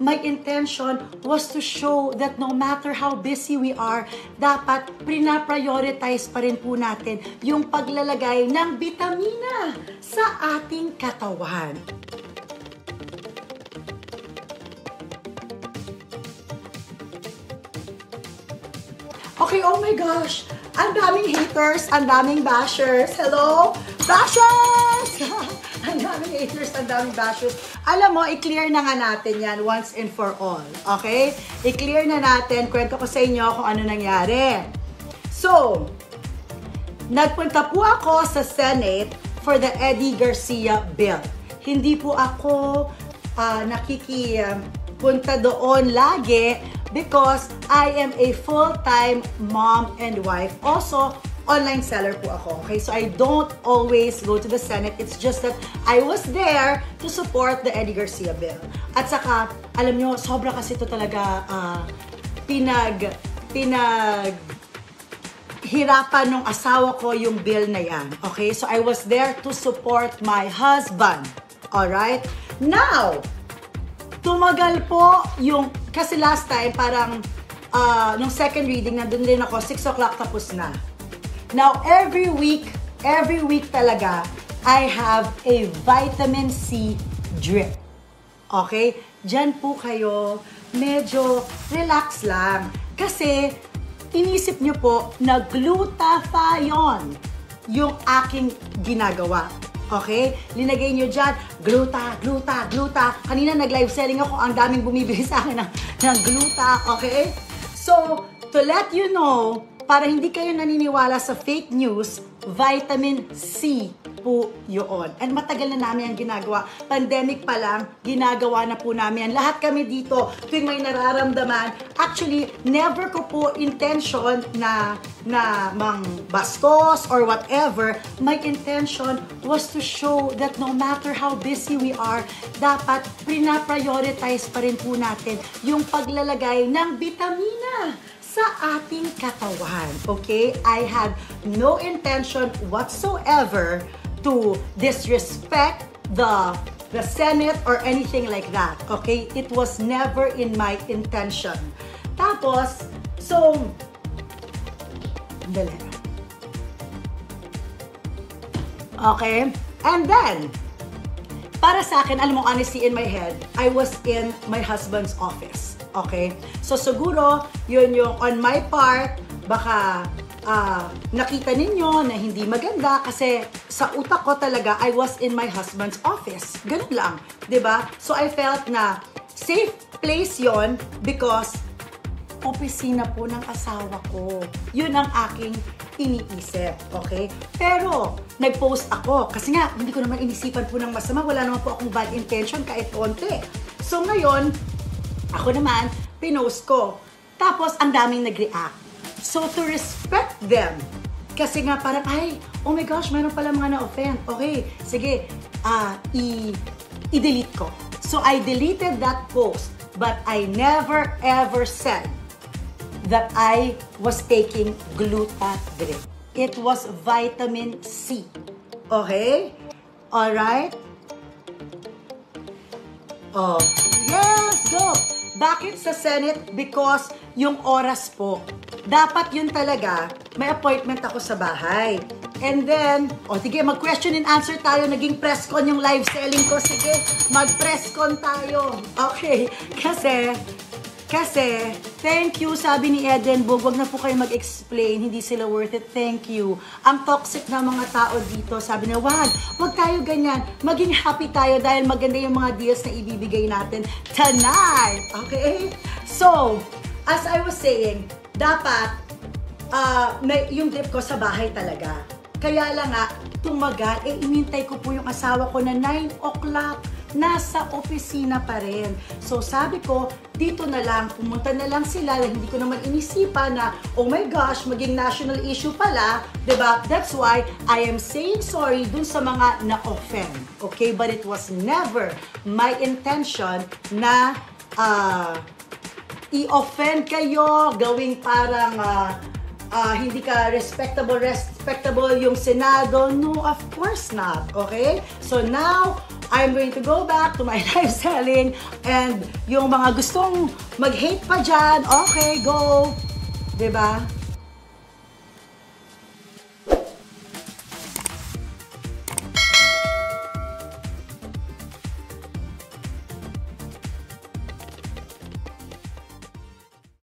my intention was to show that no matter how busy we are, dapat prina-prioritize pa rin po natin yung paglalagay ng bitamina sa ating katawan. Okay, oh my gosh! Ang daming haters, ang daming bashers. Hello? Bashers! Ang daming haters, ang daming bashers. Alam mo, i-clear na nga natin yan once and for all. Okay? I-clear na natin. Kwento ko sa inyo kung ano nangyari. So, nagpunta po ako sa Senate for the Eddie Garcia bill. Hindi po ako nakikipunta doon lagi because I am a full-time mom and wife. Also, online seller po ako. Okay? So, I don't always go to the Senate. It's just that I was there to support the Eddie Garcia bill. At saka, alam nyo, sobra kasi ito talaga hirapan ng asawa ko yung bill na yan. Okay? So, I was there to support my husband. Alright? Now, tumagal po yung, kasi last time parang nung second reading, nandun din ako, 6 o'clock tapos na. Now, every week talaga, I have a vitamin C drip. Okay? Diyan po kayo, medyo relax lang. Kasi, inisip nyo po na glutathione yung aking ginagawa. Okay? Linagay nyo dyan, gluta. Kanina nag-live selling ako, ang daming bumibili sa akin ng gluta. Okay? So, to let you know, para hindi kayo naniniwala sa fake news, vitamin C po yun. And matagal na namin ang ginagawa. Pandemic pa lang, ginagawa na po namin yan. Lahat kami dito, tuwing may nararamdaman, actually, never ko po intention na mang bastos or whatever. My intention was to show that no matter how busy we are, dapat prina-prioritize pa rin po natin yung paglalagay ng bitamina sa ating katawan. Okay? I had no intention whatsoever to disrespect the Senate or anything like that. Okay? It was never in my intention. Tapos, so, dali. Okay? And then, para sa akin, alam mo, honestly, in my head, I was in my husband's office. Okay? So, siguro, yun yung on my part, baka nakita ninyo na hindi maganda kasi sa utak ko talaga, I was in my husband's office. Ganun lang. 'Di ba? So, I felt na safe place yon because opisina po ng asawa ko. Yun ang aking iniisip. Okay? Pero, nag-post ako kasi nga, hindi ko naman inisipan po ng masama. Wala naman po akong bad intention kahit konti. So, ngayon, ako naman, pinost ko. Tapos, ang daming nag-react. So, to respect them, kasi nga parang, ay, oh my gosh, mayroon pala mga na-offend. Okay, sige, i-delete ko. So, I deleted that post, but I never ever said that I was taking Glutadrip. It was vitamin C. Okay? Alright? Oh, yes, go! Bakit sa Senate? Because yung oras po. Dapat yun talaga, may appointment ako sa bahay. And then, sige, mag-question and answer tayo. Naging press con yung live selling ko. Sige, mag-press con tayo. Okay, kasi, thank you, sabi ni Edenburg, wag na po kayo mag-explain, hindi sila worth it, thank you. Ang toxic na mga tao dito, sabi na, wag tayo ganyan, maging happy tayo dahil maganda yung mga deals na ibibigay natin tonight. Okay? So, as I was saying, dapat, yung drip ko sa bahay talaga. Kaya lang nga, tumagal, inintay ko po yung asawa ko na 9 o'clock, nasa opisina pa rin. So sabi ko, dito na lang, pumunta na lang sila, hindi ko naman inisipan na, oh my gosh, maging national issue pala, diba? That's why I am saying sorry dun sa mga na-offend. Okay? But it was never my intention na i-offend kayo, gawing parang hindi ka respectable yung Senado. No, of course not. Okay? So now, I'm going to go back to my live selling and yung mga gustong mag-hate pa dyan, okay, go. Diba?